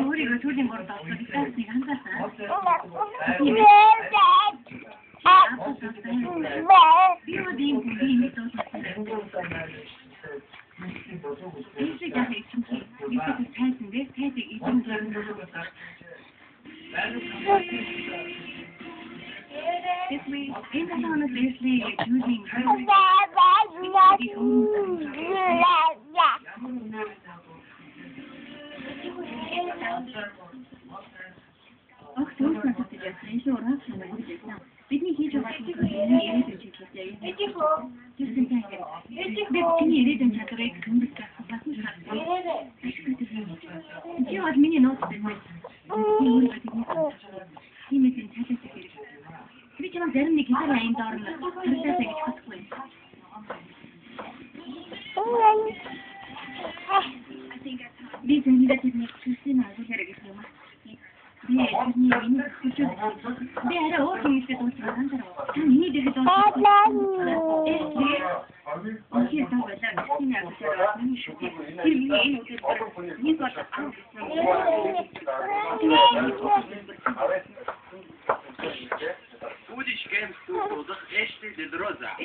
өөрийгөө түүний борд авах гэж хангаасаа. Би үдийн би тоосоо. Эсэг яг эсэг тайсан дээ. Тайсыг эзэн If we simultaneously using бидний хийж байгаа зүйлээ ирээдүйн чиглэлээр бидний ирээдүйн чадварыг хүмүүст яагаад миний нууц байна. Тиймээс цаашаа хэрэг. Би ч юм зарим нэг гитар айн доор нь цаашаа гэж бодохгүй. Би зэнийдээ тэрний хүссэн ажил гэж юм. Би арай өөр хүмүүстэй дуусах хандараа. Миний дэхэд дуусах. Окей, так байлаа. Миний ажлаараа миний шүү. Тэр миний энэ бол Будешь кем тут, эшли де дроза.